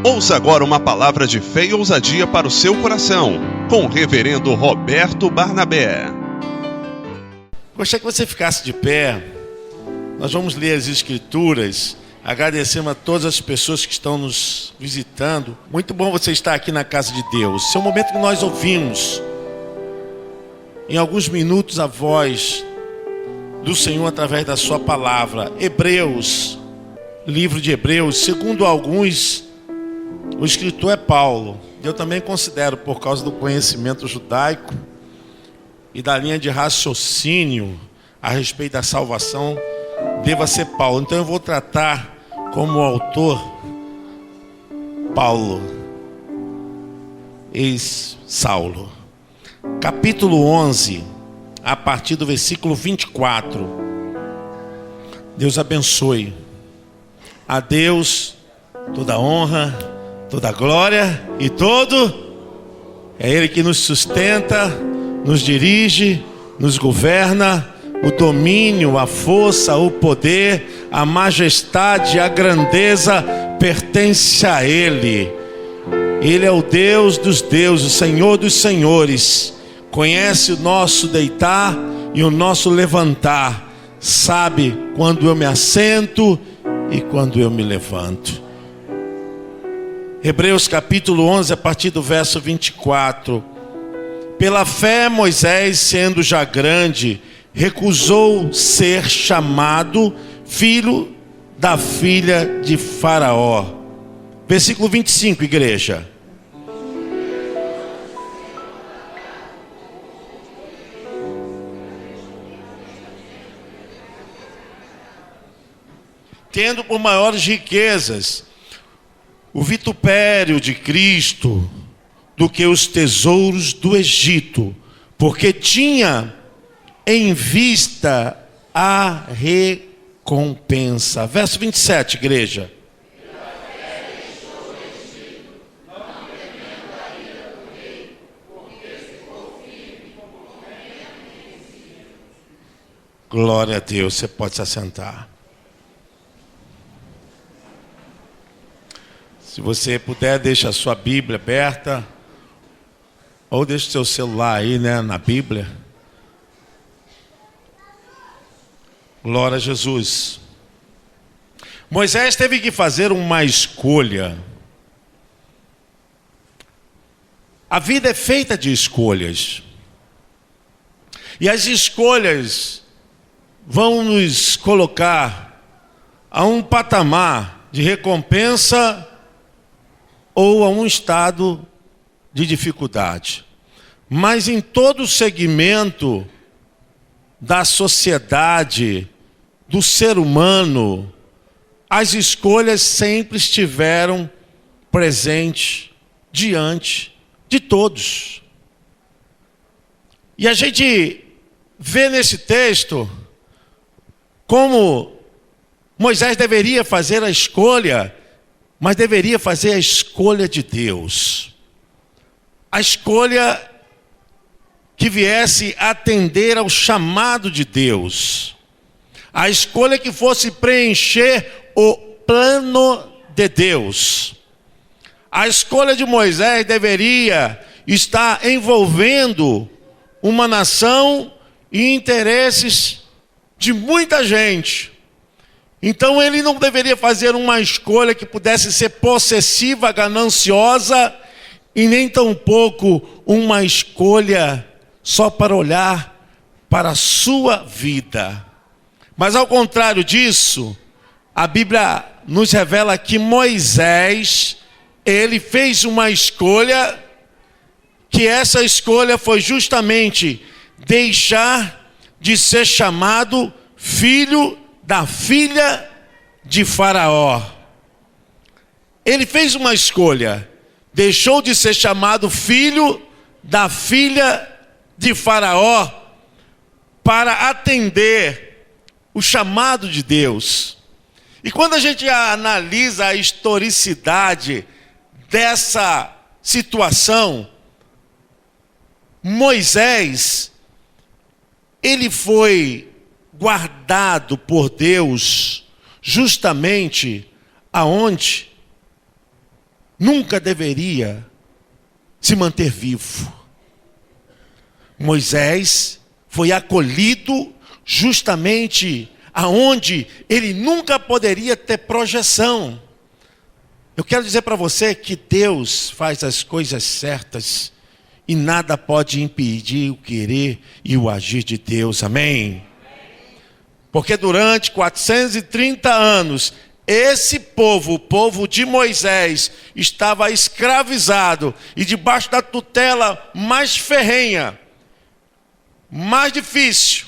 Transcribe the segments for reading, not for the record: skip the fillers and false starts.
Ouça agora uma palavra de fé e ousadia para o seu coração, com o reverendo Roberto Barnabé. Gostaria que você ficasse de pé. Nós vamos ler as Escrituras. Agradecemos a todas as pessoas que estão nos visitando. Muito bom você estar aqui na casa de Deus. Esse é o momento que nós ouvimos, em alguns minutos, a voz do Senhor através da sua palavra. Hebreus, livro de Hebreus, segundo alguns, o escritor é Paulo. Eu também considero, por causa do conhecimento judaico e da linha de raciocínio a respeito da salvação, deva ser Paulo. Então eu vou tratar como autor Paulo, ex-Saulo. Capítulo 11, a partir do versículo 24. Deus abençoe. A Deus toda honra, toda glória e todo. É Ele que nos sustenta, nos dirige, nos governa. O domínio, a força, o poder, a majestade, a grandeza pertence a Ele. Ele é o Deus dos deuses, o Senhor dos senhores. Conhece o nosso deitar e o nosso levantar. Sabe quando eu me assento e quando eu me levanto. Hebreus capítulo 11, a partir do verso 24. Pela fé Moisés, sendo já grande, recusou ser chamado filho da filha de Faraó. Versículo 25, igreja. Tendo por maiores riquezas o vitupério de Cristo do que os tesouros do Egito, porque tinha em vista a recompensa. Verso 27, igreja. Glória a Deus, você pode se assentar. Se você puder, deixa a sua Bíblia aberta, ou deixa o seu celular aí, na Bíblia. Glória a Jesus. Moisés teve que fazer uma escolha. A vida é feita de escolhas. E as escolhas vão nos colocar a um patamar de recompensa ou a um estado de dificuldade. Mas em todo segmento da sociedade, do ser humano, as escolhas sempre estiveram presentes diante de todos. E a gente vê nesse texto como Moisés deveria fazer a escolha, mas deveria fazer a escolha de Deus. A escolha que viesse atender ao chamado de Deus. A escolha que fosse preencher o plano de Deus. A escolha de Moisés deveria estar envolvendo uma nação e interesses de muita gente. Então ele não deveria fazer uma escolha que pudesse ser possessiva, gananciosa, e nem tampouco uma escolha só para olhar para a sua vida. Mas ao contrário disso, a Bíblia nos revela que Moisés, ele fez uma escolha, que essa escolha foi justamente deixar de ser chamado filho da filha de Faraó. Ele fez uma escolha, deixou de ser chamado filho da filha de Faraó para atender o chamado de Deus. E quando a gente analisa a historicidade dessa situação, Moisés, ele foi guardado por Deus justamente aonde? nunca deveria se manter vivo. Moisés foi acolhido justamente aonde ele nunca poderia ter projeção. Eu quero dizer para você que Deus faz as coisas certas e nada pode impedir o querer e o agir de Deus. Amém? Porque durante 430 anos, esse povo, o povo de Moisés, estava escravizado e debaixo da tutela mais ferrenha, mais difícil.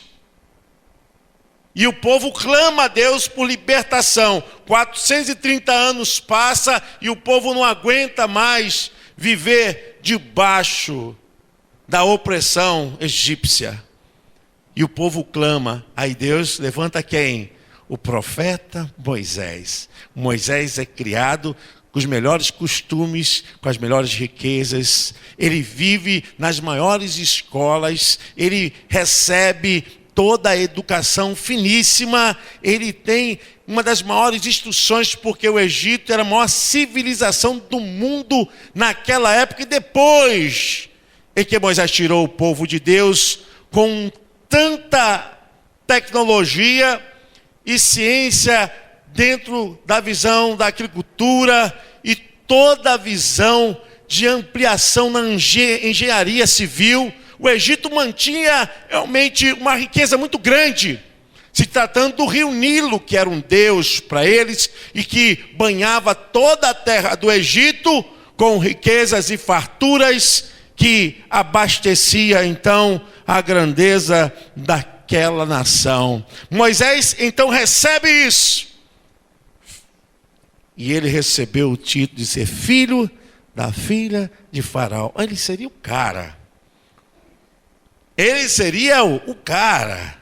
E o povo clama a Deus por libertação. 430 anos passa e o povo não aguenta mais viver debaixo da opressão egípcia. E o povo clama. Aí Deus levanta quem? O profeta Moisés. Moisés é criado com os melhores costumes, com as melhores riquezas. Ele vive nas maiores escolas. Ele recebe toda a educação finíssima. Ele tem uma das maiores instruções, porque o Egito era a maior civilização do mundo naquela época. E depois em que Moisés tirou o povo de Deus com tanta tecnologia e ciência dentro da visão da agricultura e toda a visão de ampliação na engenharia civil, o Egito mantinha realmente uma riqueza muito grande, se tratando do rio Nilo, que era um deus para eles e que banhava toda a terra do Egito com riquezas e farturas que abastecia então a grandeza daquela nação. Moisés então recebe isso. E ele recebeu o título de ser filho da filha de Faraó. Ele seria o cara. Ele seria o cara.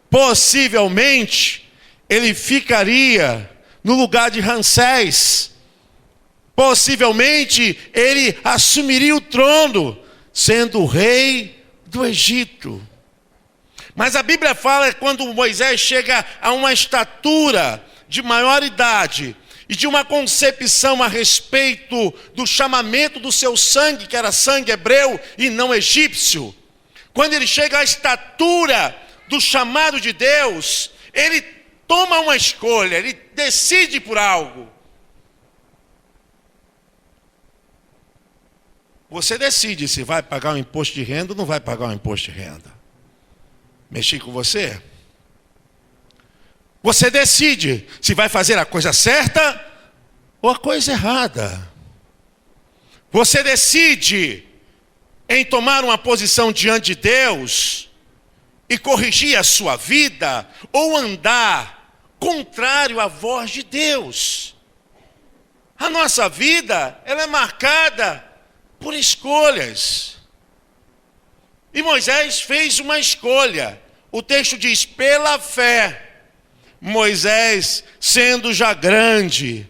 Possivelmente, ele ficaria no lugar de Ramsés. Possivelmente, ele assumiria o trono, sendo o rei do Egito. Mas a Bíblia fala que quando Moisés chega a uma estatura de maior idade e de uma concepção a respeito do chamamento do seu sangue, que era sangue hebreu e não egípcio, quando ele chega à estatura do chamado de Deus, ele toma uma escolha, ele decide por algo. Você decide se vai pagar um imposto de renda ou não vai pagar um imposto de renda. Mexi com você? Você decide se vai fazer a coisa certa ou a coisa errada. Você decide em tomar uma posição diante de Deus e corrigir a sua vida ou andar contrário à voz de Deus. A nossa vida, ela é marcada por escolhas. E Moisés fez uma escolha. O texto diz, pela fé, Moisés, sendo já grande,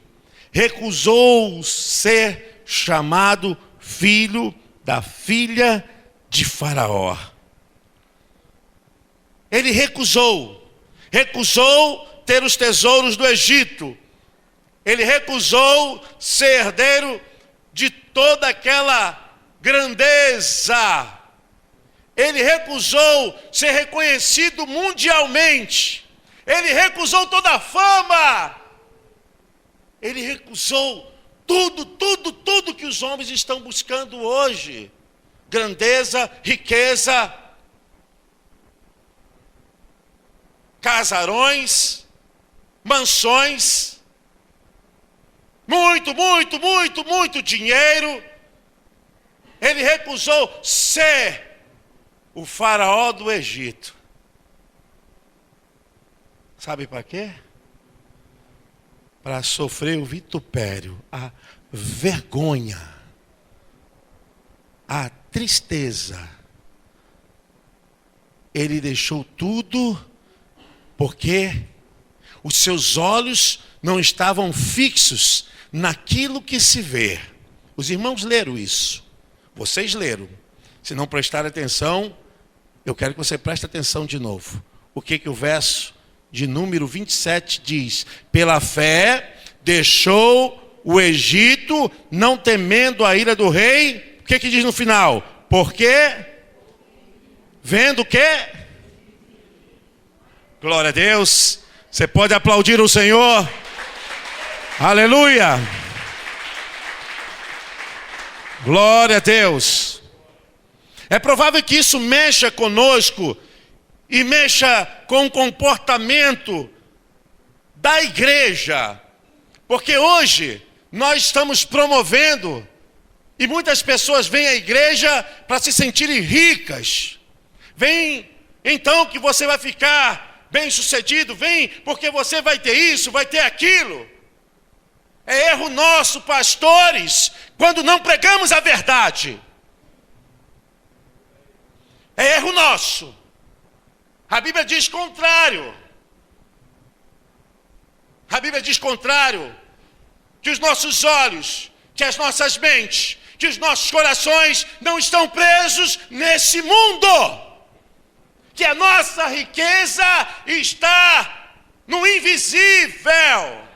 recusou ser chamado filho da filha de Faraó. Ele recusou ter os tesouros do Egito. Ele recusou ser herdeiro de toda aquela grandeza. Ele recusou ser reconhecido mundialmente. Ele recusou toda a fama. Ele recusou tudo que os homens estão buscando hoje. Grandeza, riqueza, casarões, mansões, muito dinheiro. Ele recusou ser o faraó do Egito. Sabe para quê? Para sofrer o vitupério, a vergonha, a tristeza. Ele deixou tudo porque os seus olhos não estavam fixos naquilo que se vê. Os irmãos leram isso. Vocês leram. Se não prestar atenção, eu quero que você preste atenção de novo. O que o verso de número 27 diz? Pela fé deixou o Egito, não temendo a ira do rei. O que diz no final? Porque, vendo o quê? Glória a Deus. Você pode aplaudir o Senhor. Aleluia. Glória a Deus. É provável que isso mexa conosco e mexa com o comportamento da igreja. Porque hoje nós estamos promovendo, e muitas pessoas vêm à igreja para se sentirem ricas. Vem então que você vai ficar bem-sucedido, vem porque você vai ter isso, vai ter aquilo. É erro nosso, pastores, quando não pregamos a verdade. É erro nosso. A Bíblia diz contrário. A Bíblia diz contrário. Que os nossos olhos, que as nossas mentes, que os nossos corações não estão presos nesse mundo. Que a nossa riqueza está no invisível.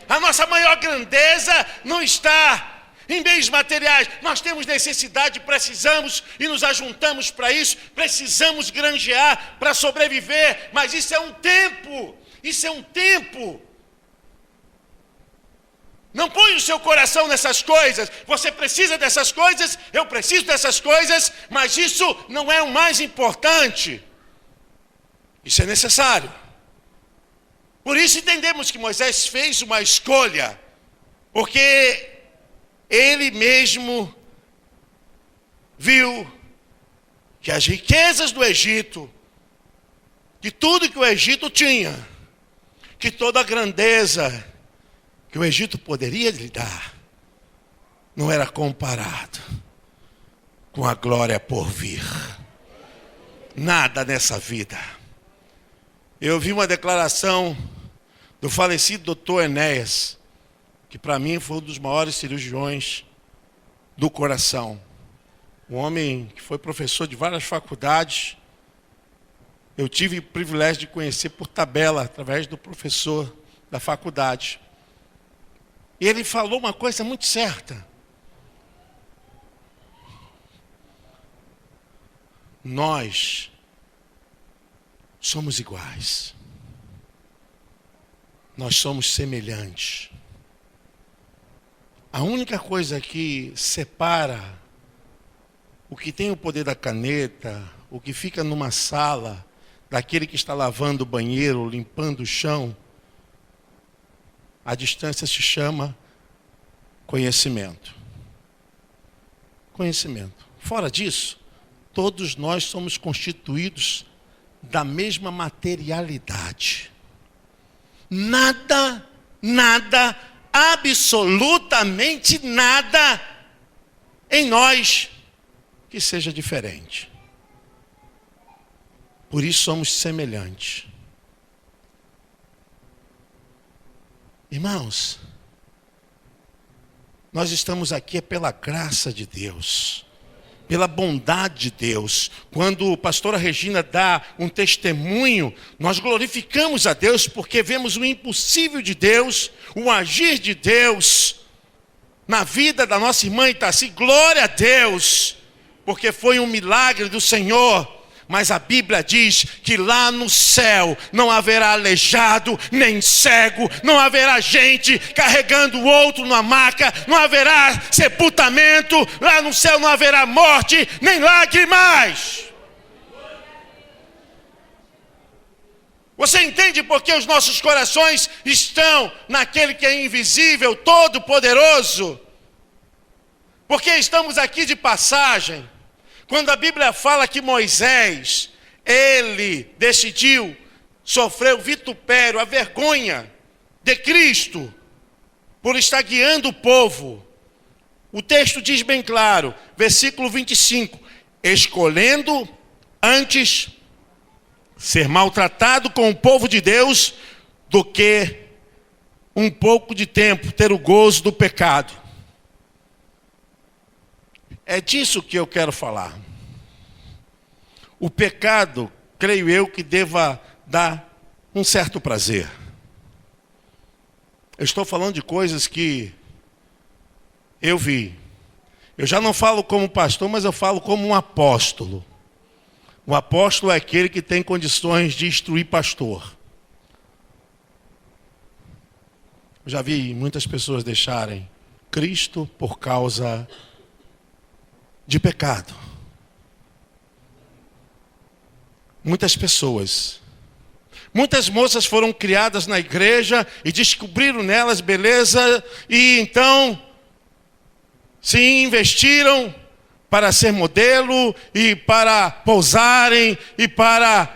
A nossa maior grandeza não está em bens materiais. Nós temos necessidade, precisamos e nos ajuntamos para isso. Precisamos granjear para sobreviver. Mas isso é um tempo. Isso é um tempo. Não põe o seu coração nessas coisas. Você precisa dessas coisas, eu preciso dessas coisas, mas isso não é o mais importante. Isso é necessário. Por isso entendemos que Moisés fez uma escolha, porque ele mesmo viu que as riquezas do Egito, que tudo que o Egito tinha, que toda a grandeza que o Egito poderia lhe dar, não era comparado com a glória por vir. Nada nessa vida. Eu vi uma declaração do falecido Dr. Enéas, que para mim foi um dos maiores cirurgiões do coração. Um homem que foi professor de várias faculdades. Eu tive o privilégio de conhecer por tabela, através do professor da faculdade. E ele falou uma coisa muito certa. Nós somos iguais. Nós somos semelhantes. A única coisa que separa o que tem o poder da caneta, o que fica numa sala, daquele que está lavando o banheiro, limpando o chão, a distância se chama conhecimento. Conhecimento. Fora disso, todos nós somos constituídos da mesma materialidade. Nada, absolutamente nada em nós que seja diferente. Por isso somos semelhantes. Irmãos, nós estamos aqui pela graça de Deus, pela bondade de Deus. Quando a pastora Regina dá um testemunho, nós glorificamos a Deus porque vemos o impossível de Deus, o agir de Deus na vida da nossa irmã Itaci. Glória a Deus, porque foi um milagre do Senhor. Mas a Bíblia diz que lá no céu não haverá aleijado, nem cego, não haverá gente carregando o outro numa maca, não haverá sepultamento, lá no céu não haverá morte, nem lágrimas. Você entende por que os nossos corações estão naquele que é invisível, todo-poderoso? Porque estamos aqui de passagem. Quando a Bíblia fala que Moisés, ele decidiu sofrer o vitupério, a vergonha de Cristo, por estar guiando o povo. O texto diz bem claro, versículo 25, escolhendo antes ser maltratado com o povo de Deus, do que um pouco de tempo ter o gozo do pecado. É disso que eu quero falar. O pecado, creio eu, que deva dar um certo prazer. Eu estou falando de coisas que eu vi. Eu já não falo como pastor, mas eu falo como um apóstolo. O apóstolo é aquele que tem condições de instruir pastor. Eu já vi muitas pessoas deixarem Cristo por causa de pecado. Muitas pessoas. Muitas moças foram criadas na igreja e descobriram nelas beleza e então se investiram para ser modelo e para pousarem e para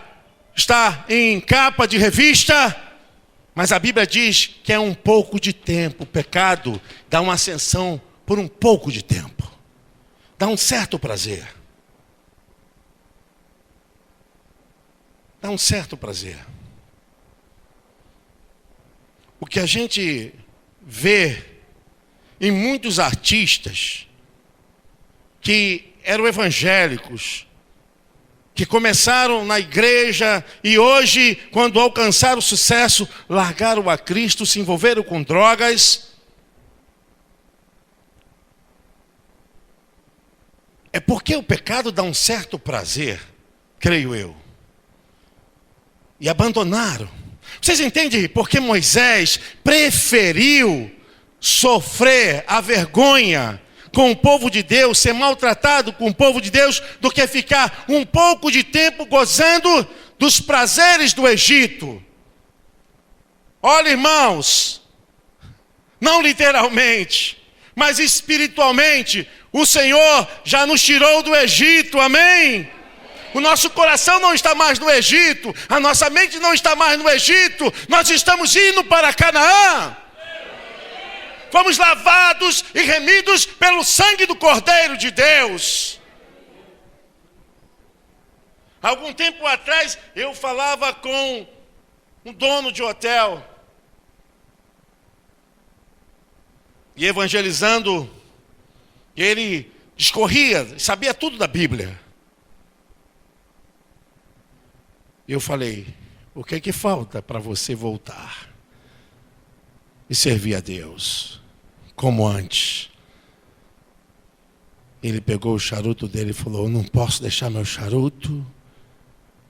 estar em capa de revista. Mas a Bíblia diz que é um pouco de tempo. O pecado dá uma ascensão por um pouco de tempo. Dá um certo prazer. Dá um certo prazer. O que a gente vê em muitos artistas que eram evangélicos, que começaram na igreja e hoje, quando alcançaram o sucesso, largaram a Cristo, se envolveram com drogas. É porque o pecado dá um certo prazer, creio eu. E abandonaram. Vocês entendem porque Moisés preferiu sofrer a vergonha com o povo de Deus, ser maltratado com o povo de Deus, do que ficar um pouco de tempo gozando dos prazeres do Egito? Olha, irmãos, não literalmente, mas espiritualmente, o Senhor já nos tirou do Egito, amém? O nosso coração não está mais no Egito, a nossa mente não está mais no Egito, nós estamos indo para Canaã. Fomos lavados e remidos pelo sangue do Cordeiro de Deus. Algum tempo atrás, eu falava com um dono de hotel. E evangelizando, ele discorria, sabia tudo da Bíblia. Eu falei, o que é que falta para você voltar e servir a Deus como antes? Ele pegou o charuto dele e falou, eu não posso deixar meu charuto,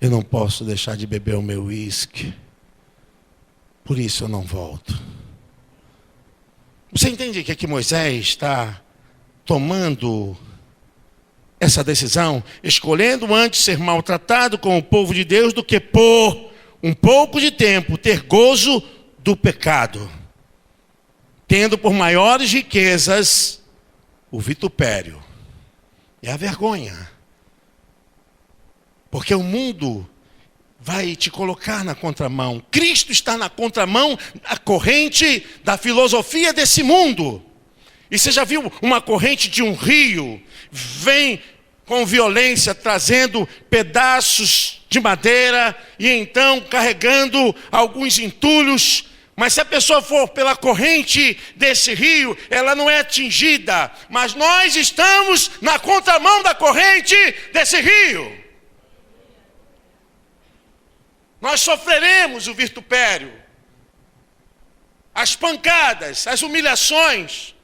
eu não posso deixar de beber o meu uísque, por isso eu não volto. Você entende que aqui Moisés está tomando essa decisão, escolhendo antes ser maltratado com o povo de Deus do que por um pouco de tempo ter gozo do pecado, tendo por maiores riquezas o vitupério e a vergonha. Porque o mundo vai te colocar na contramão. Cristo está na contramão, a corrente da filosofia desse mundo. E você já viu uma corrente de um rio, vem com violência, trazendo pedaços de madeira, e então carregando alguns entulhos. Mas se a pessoa for pela corrente desse rio, ela não é atingida. Mas nós estamos na contramão da corrente desse rio. Nós sofreremos o vitupério, as pancadas, as humilhações.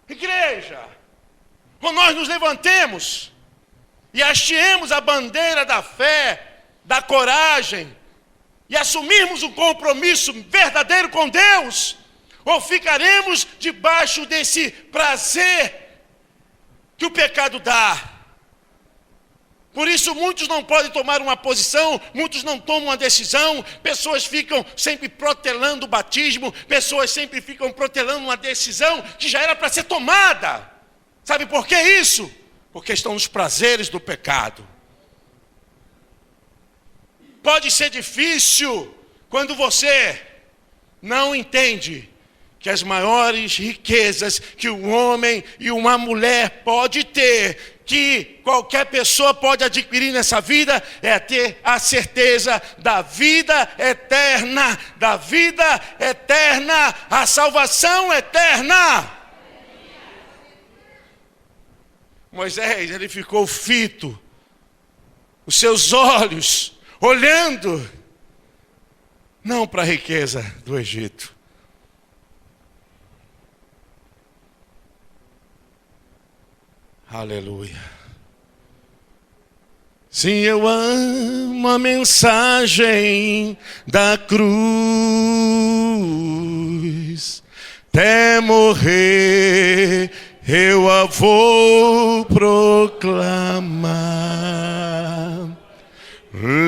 Igreja, quando nós nos levantemos e hasteemos a bandeira da fé, da coragem, e assumirmos um compromisso verdadeiro com Deus, ou ficaremos debaixo desse prazer que o pecado dá. Por isso muitos não podem tomar uma posição, muitos não tomam uma decisão, pessoas ficam sempre protelando o batismo, pessoas sempre ficam protelando uma decisão que já era para ser tomada. Sabe por que isso? Porque estão nos prazeres do pecado. Pode ser difícil quando você não entende que as maiores riquezas que um homem e uma mulher pode ter, que qualquer pessoa pode adquirir nessa vida, é ter a certeza da vida eterna, a salvação eterna. Moisés, ele ficou fito, os seus olhos olhando, não para a riqueza do Egito, Aleluia. Sim, eu amo a mensagem da cruz. Até morrer eu a vou proclamar.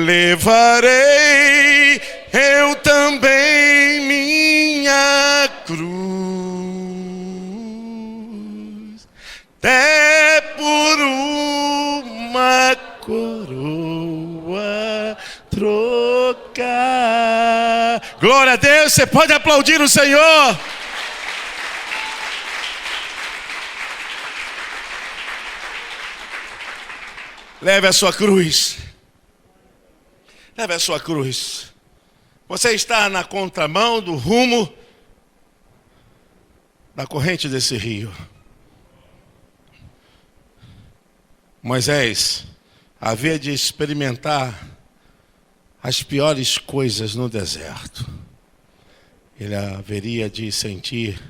Levarei eu também minha cruz, até por uma coroa trocar. Glória a Deus, você pode aplaudir o Senhor. Leve a sua cruz. Leve a sua cruz. Você está na contramão do rumo da corrente desse rio. Moisés havia de experimentar as piores coisas no deserto. Ele haveria de sentir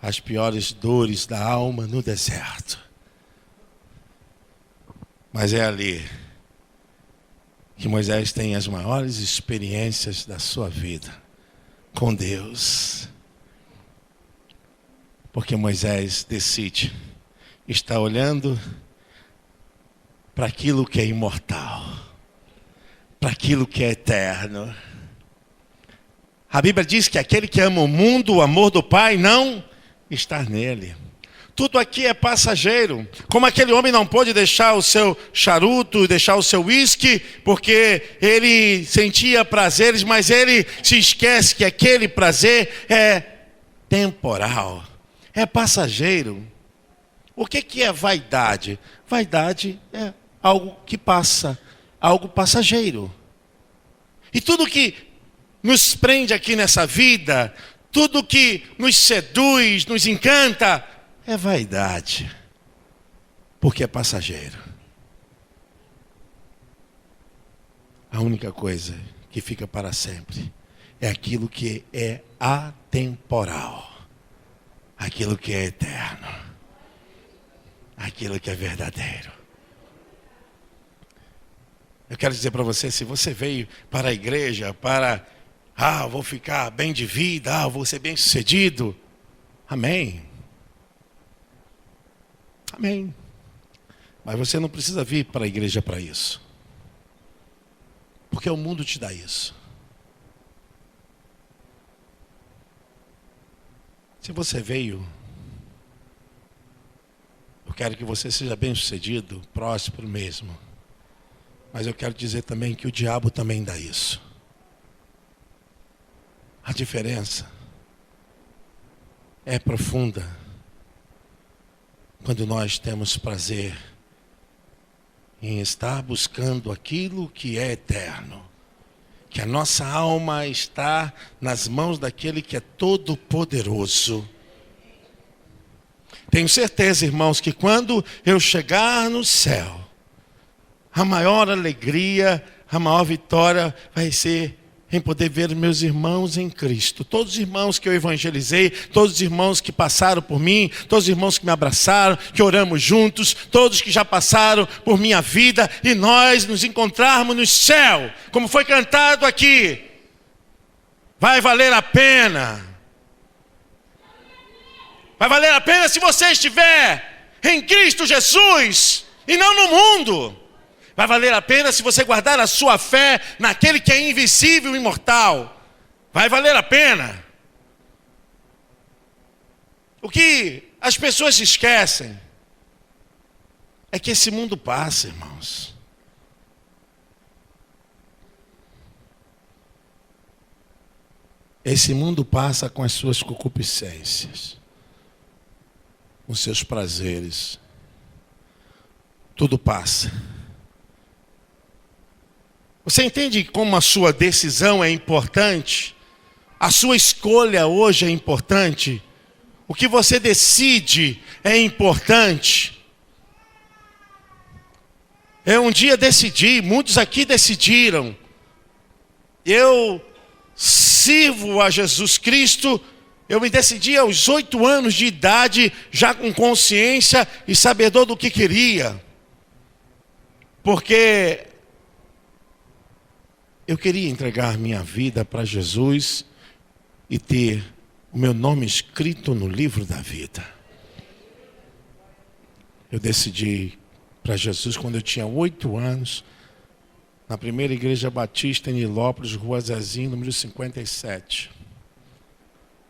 as piores dores da alma no deserto. Mas é ali que Moisés tem as maiores experiências da sua vida com Deus. Porque Moisés decide estar olhando para aquilo que é imortal, para aquilo que é eterno. A Bíblia diz que aquele que ama o mundo, o amor do Pai não está nele. Tudo aqui é passageiro. Como aquele homem não pôde deixar o seu charuto, deixar o seu uísque, porque ele sentia prazeres, mas ele se esquece que aquele prazer é temporal, é passageiro. O que é vaidade? Vaidade é algo que passa, algo passageiro. E tudo que nos prende aqui nessa vida, tudo que nos seduz, nos encanta, é vaidade, porque é passageiro. A única coisa que fica para sempre é aquilo que é atemporal, aquilo que é eterno, aquilo que é verdadeiro. Eu quero dizer para você, se você veio para a igreja para, vou ficar bem de vida, vou ser bem sucedido, amém. Amém. Mas você não precisa vir para a igreja para isso. Porque o mundo te dá isso. Se você veio, eu quero que você seja bem-sucedido, próspero mesmo. Mas eu quero dizer também que o diabo também dá isso. A diferença é profunda. Quando nós temos prazer em estar buscando aquilo que é eterno, que a nossa alma está nas mãos daquele que é todo-poderoso. Tenho certeza, irmãos, que quando eu chegar no céu, a maior alegria, a maior vitória vai ser em poder ver meus irmãos em Cristo. Todos os irmãos que eu evangelizei, todos os irmãos que passaram por mim, todos os irmãos que me abraçaram, que oramos juntos, todos que já passaram por minha vida, e nós nos encontrarmos no céu, como foi cantado aqui. Vai valer a pena. Vai valer a pena se você estiver em Cristo Jesus e não no mundo. Vai valer a pena se você guardar a sua fé naquele que é invisível e imortal. Vai valer a pena. O que as pessoas se esquecem é que esse mundo passa, irmãos. Esse mundo passa com as suas concupiscências, com seus prazeres. Tudo passa. Você entende como a sua decisão é importante? A sua escolha hoje é importante? O que você decide é importante? Eu um dia decidi, muitos aqui decidiram. Eu sirvo a Jesus Cristo Eu me decidi aos 8 anos de idade, já com consciência e sabedor do que queria. Porque eu queria entregar minha vida para Jesus e ter o meu nome escrito no livro da vida. Eu decidi para Jesus quando eu tinha 8 anos, na primeira igreja batista em Nilópolis, Rua Zezinho, número 57.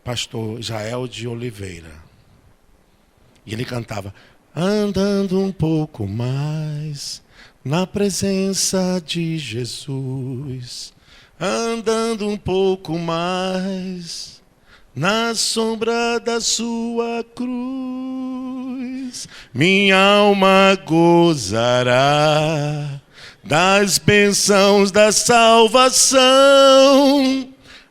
Pastor Israel de Oliveira. E ele cantava: andando um pouco mais na presença de Jesus, andando um pouco mais na sombra da sua cruz, minha alma gozará das bênçãos da salvação.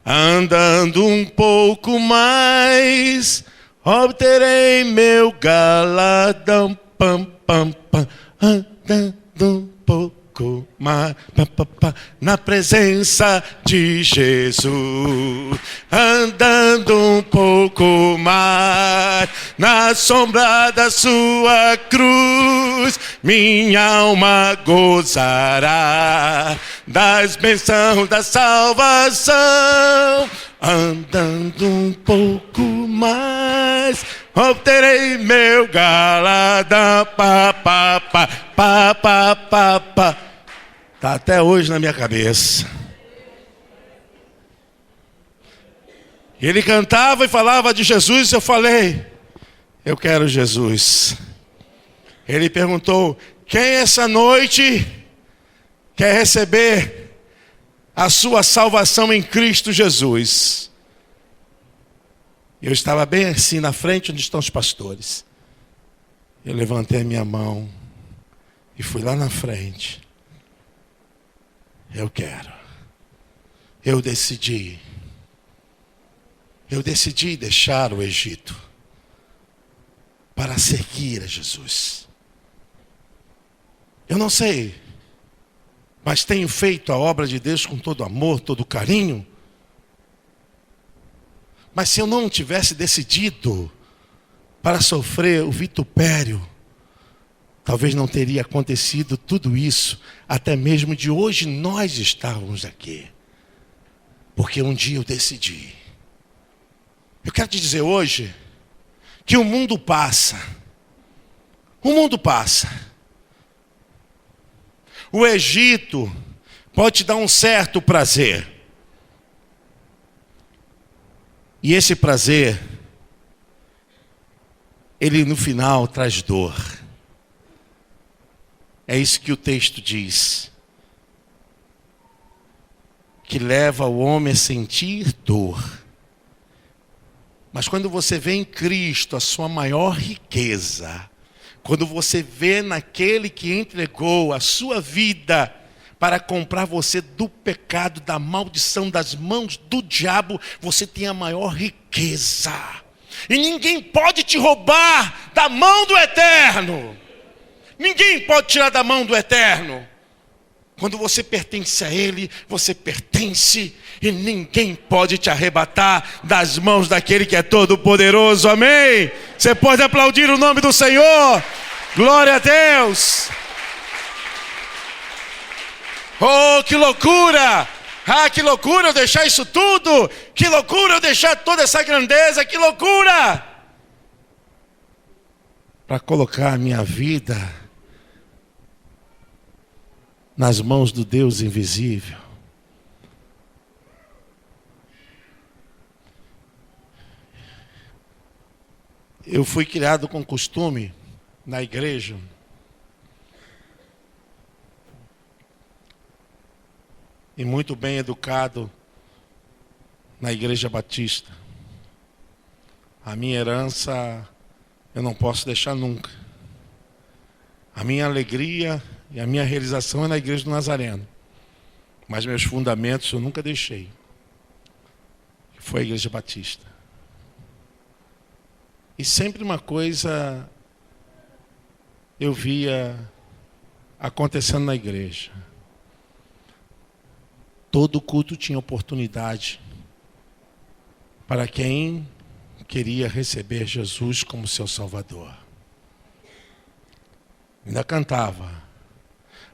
Andando um pouco mais, obterei meu galardão. Pam, pam, pam. Andando um pouco mais, na presença de Jesus. Andando um pouco mais, na sombra da sua cruz, minha alma gozará das bênçãos da salvação. Andando um pouco mais, obterei meu galardão. Pá, pá, pá, pá, pá, pá, pá. Tá até hoje na minha cabeça. Ele cantava e falava de Jesus, eu falei: eu quero Jesus. Ele perguntou: quem essa noite quer receber a sua salvação em Cristo Jesus? Eu estava bem assim na frente onde estão os pastores. Eu levantei a minha mão e fui lá na frente. Eu quero. Eu decidi deixar o Egito para seguir a Jesus. Eu não sei, mas tenho feito a obra de Deus com todo amor, todo carinho. Mas se eu não tivesse decidido para sofrer o vitupério, talvez não teria acontecido tudo isso, até mesmo de hoje nós estávamos aqui. Porque um dia eu decidi. Eu quero te dizer hoje que o mundo passa. O mundo passa. O Egito pode te dar um certo prazer. E esse prazer, ele no final traz dor. É isso que o texto diz. Que leva o homem a sentir dor. Mas quando você vê em Cristo a sua maior riqueza, quando você vê naquele que entregou a sua vida para comprar você do pecado, da maldição, das mãos do diabo, você tem a maior riqueza. E ninguém pode te roubar da mão do Eterno. Ninguém pode tirar da mão do Eterno. Quando você pertence a Ele, você pertence, e ninguém pode te arrebatar das mãos daquele que é todo poderoso. Amém? Você pode aplaudir o nome do Senhor. Glória a Deus. Oh, que loucura! Ah, que loucura eu deixar isso tudo! Que loucura eu deixar toda essa grandeza! Que loucura! Para colocar a minha vida nas mãos do Deus invisível. Eu fui criado com costume na igreja e muito bem educado na igreja batista. A minha herança eu não posso deixar nunca. A minha alegria e a minha realização é na igreja do Nazareno. Mas meus fundamentos eu nunca deixei. Foi a igreja batista. E sempre uma coisa eu via acontecendo na igreja. Todo culto tinha oportunidade para quem queria receber Jesus como seu Salvador. Ainda cantava: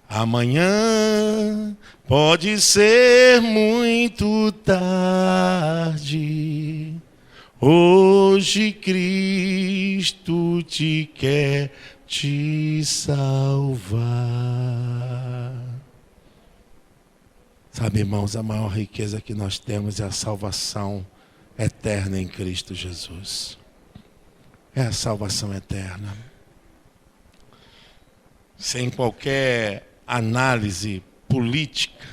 amanhã pode ser muito tarde, hoje Cristo te quer te salvar. Sabe, irmãos, a maior riqueza que nós temos é a salvação eterna em Cristo Jesus. É a salvação eterna. Sem qualquer análise política,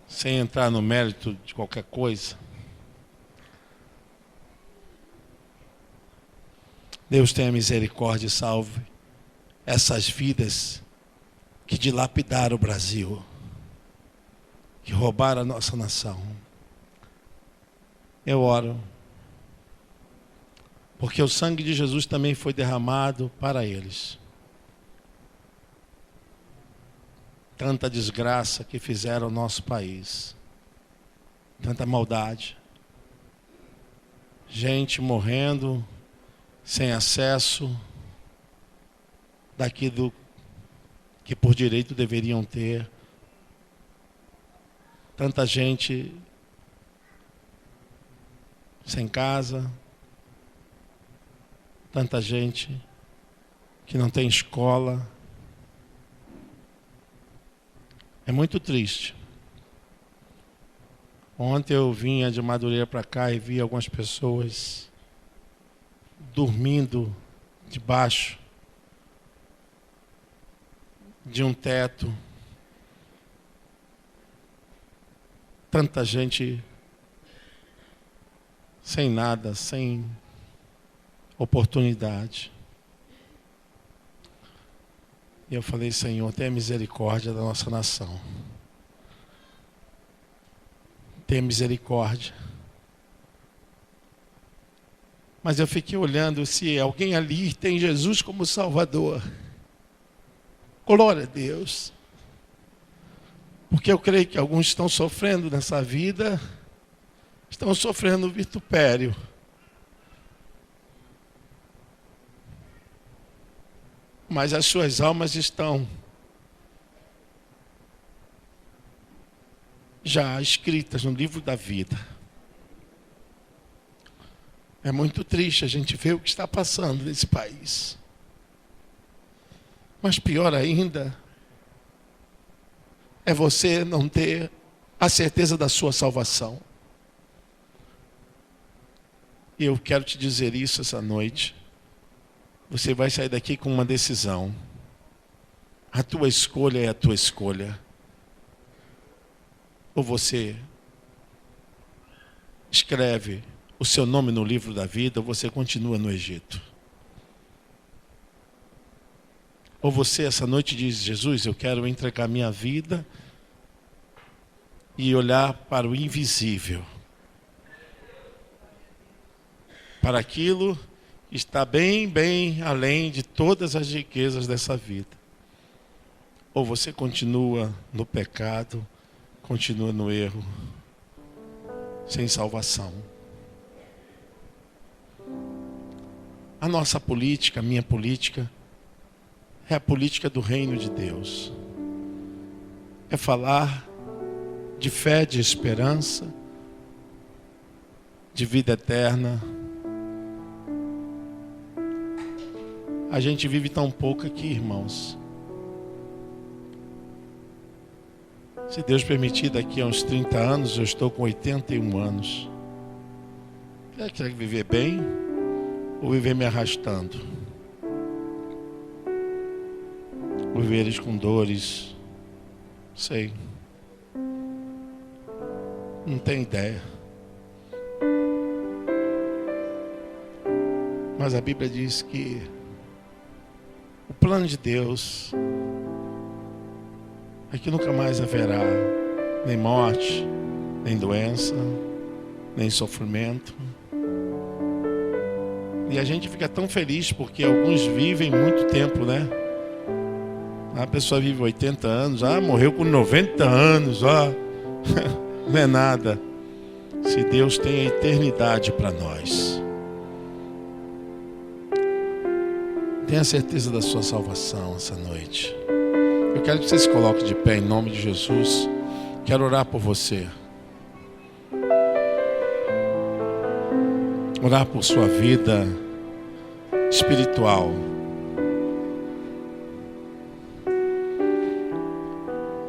sem entrar no mérito de qualquer coisa, Deus tenha misericórdia e salve essas vidas que dilapidaram o Brasil, que roubaram a nossa nação. Eu oro, porque o sangue de Jesus também foi derramado para eles. Tanta desgraça que fizeram ao nosso país, tanta maldade, gente morrendo sem acesso daquilo que por direito deveriam ter, tanta gente sem casa, tanta gente que não tem escola. É muito triste. Ontem eu vinha de Madureira para cá e vi algumas pessoas dormindo debaixo de um teto. Tanta gente sem nada, sem oportunidade. E eu falei: Senhor, tenha misericórdia da nossa nação. Tenha misericórdia. Mas eu fiquei olhando se alguém ali tem Jesus como Salvador. Glória a Deus. Porque eu creio que alguns estão sofrendo nessa vida, estão sofrendo vitupério. Mas as suas almas estão já escritas no livro da vida. É muito triste a gente ver o que está passando nesse país. Mas pior ainda é você não ter a certeza da sua salvação. E eu quero te dizer isso essa noite. Você vai sair daqui com uma decisão. A tua escolha é a tua escolha. Ou você escreve o seu nome no livro da vida, ou você continua no Egito. Ou você essa noite diz: Jesus, eu quero entregar minha vida e olhar para o invisível, para aquilo que está bem, bem além de todas as riquezas dessa vida. Ou você continua no pecado, continua no erro, sem salvação. A nossa política, a minha política, é a política do reino de Deus. É falar de fé, de esperança, de vida eterna. A gente vive tão pouco aqui, irmãos. Se Deus permitir, daqui a uns 30 anos, eu estou com 81 anos. Quer viver bem ou viver me arrastando? Ou viveres com dores? Sei. Não tenho ideia. Mas a Bíblia diz que o plano de Deus é que nunca mais haverá nem morte, nem doença, nem sofrimento. E a gente fica tão feliz porque alguns vivem muito tempo, né? A pessoa vive 80 anos, morreu com 90 anos, não é nada. se Deus tem a eternidade para nós. Tenha certeza da sua salvação essa noite. Eu quero que você se coloque de pé em nome de Jesus. Quero orar por você. Orar por sua vida espiritual.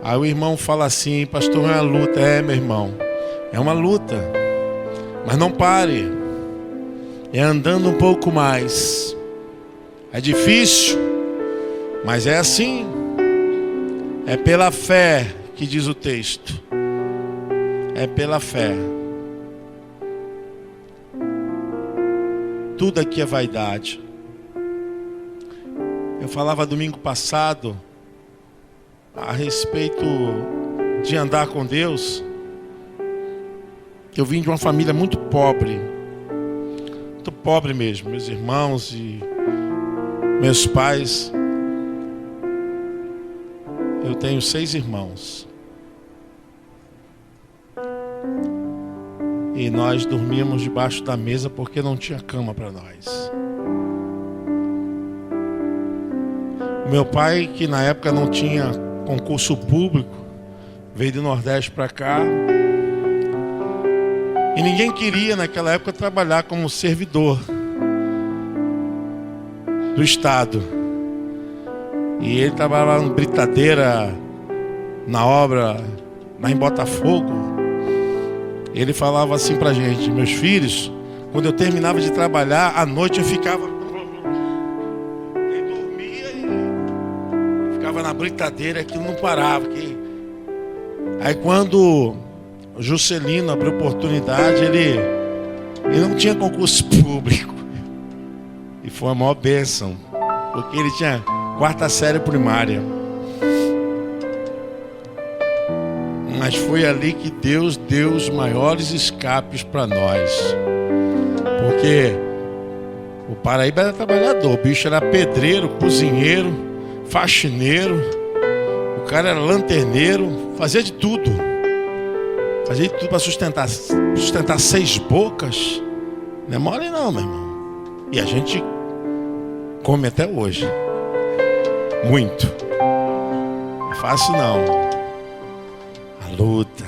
Aí o irmão fala assim: pastor, é uma luta. É, meu irmão, é uma luta. Mas não pare. É andando um pouco mais. É difícil, mas é assim. É pela fé que diz o texto. É pela fé. Tudo aqui é vaidade. Eu falava domingo passado a respeito de andar com Deus. Eu vim de uma família muito pobre mesmo. Meus irmãos e meus pais. Eu tenho 6 irmãos. E nós dormíamos debaixo da mesa porque não tinha cama para nós. Meu pai, que na época não tinha concurso público, veio do Nordeste para cá. E ninguém queria naquela época trabalhar como servidor do Estado. E ele trabalhava em britadeira, na obra, lá em Botafogo. Ele falava assim pra gente: meus filhos, quando eu terminava de trabalhar, à noite eu ficava... Ele dormia e ficava na britadeira, aquilo não parava. Aí quando o Juscelino abriu oportunidade, ele não tinha concurso público. E foi a maior bênção, porque ele tinha 4ª série primária. Mas foi ali que Deus deu os maiores escapes para nós. Porque o Paraíba era trabalhador, o bicho era pedreiro, cozinheiro, faxineiro, o cara era lanterneiro, fazia de tudo. Fazia de tudo para sustentar 6 bocas. Não é mole não, meu irmão. E a gente come até hoje. Muito. Não é fácil não. A luta.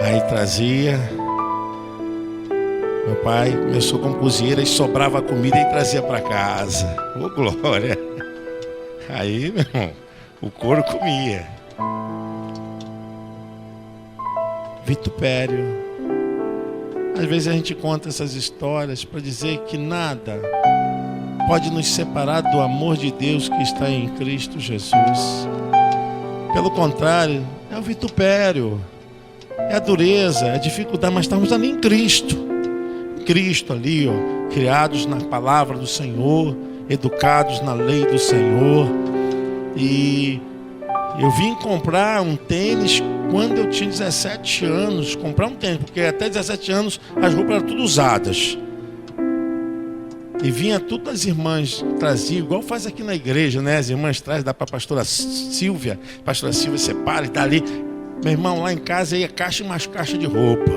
Aí trazia. Meu pai começou como cozinheiro e sobrava comida e trazia para casa. Ô glória. Aí, meu irmão, o couro comia. Vitupério. Às vezes a gente conta essas histórias para dizer que nada pode nos separar do amor de Deus que está em Cristo Jesus. Pelo contrário, é o vitupério, é a dureza, é a dificuldade, mas estamos ali em Cristo. Cristo ali, ó, criados na palavra do Senhor, educados na lei do Senhor. E eu vim comprar um tênis quando eu tinha 17 anos, comprar um tênis, porque até 17 anos as roupas eram tudo usadas. E vinha tudo as irmãs, traziam, igual faz aqui na igreja, né? As irmãs trazem, dá para a pastora Silvia. Pastora Silvia separa e dá ali. Meu irmão, lá em casa ia caixa e mais caixa de roupa.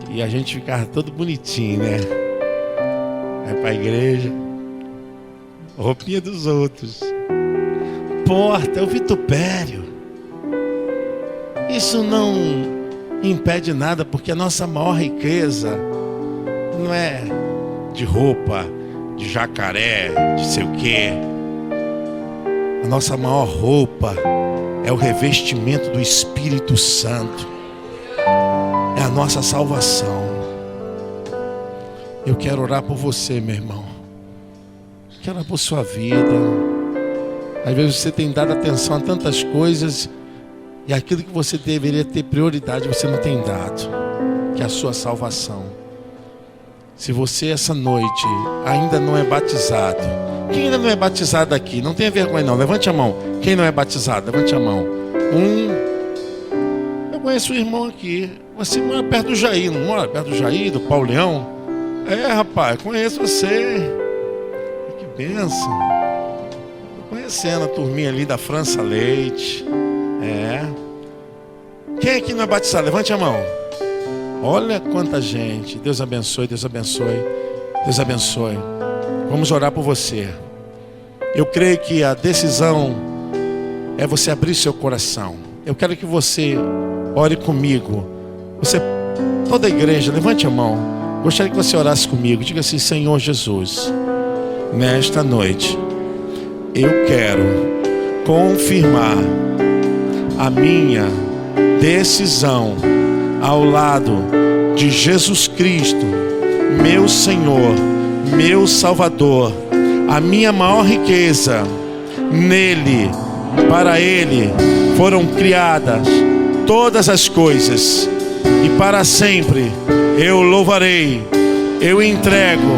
E a gente ficava todo bonitinho, né? Vai para a igreja, roupinha dos outros. Porta, é o vitupério. Isso não impede nada, porque a nossa maior riqueza não é de roupa, de jacaré, de sei o quê. A nossa maior roupa é o revestimento do Espírito Santo. É a nossa salvação. Eu quero orar por você, meu irmão. Quero orar por sua vida. Às vezes você tem dado atenção a tantas coisas e aquilo que você deveria ter prioridade você não tem dado, que é a sua salvação. Se você essa noite ainda não é batizado, quem ainda não é batizado aqui, não tenha vergonha não, levante a mão. Quem não é batizado, levante a mão. Eu conheço um irmão aqui. Você mora perto do Jair, não mora perto do Jair, do Paulo Leão? É, rapaz, conheço você. Que bênção. Tô conhecendo a turminha ali da França Leite. É. Quem aqui não é batizado? Levante a mão. Olha quanta gente. Deus abençoe, Deus abençoe, Deus abençoe. Vamos orar por você. Eu creio que a decisão é você abrir seu coração. Eu quero que você ore comigo. Você, toda a igreja, levante a mão. Gostaria que você orasse comigo. Diga assim: Senhor Jesus, nesta noite eu quero confirmar a minha decisão ao lado de Jesus Cristo, meu Senhor, meu Salvador, a minha maior riqueza. Nele, para Ele foram criadas todas as coisas, e para sempre eu louvarei. Eu entrego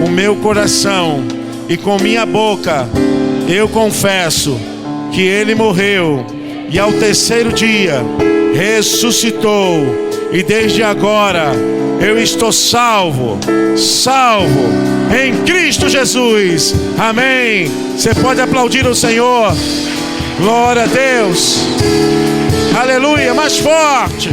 o meu coração, e com minha boca eu confesso que Ele morreu e ao terceiro dia ressuscitou, e desde agora eu estou salvo em Cristo Jesus. Amém. Você pode aplaudir o Senhor. Glória a Deus. Aleluia. Mais forte.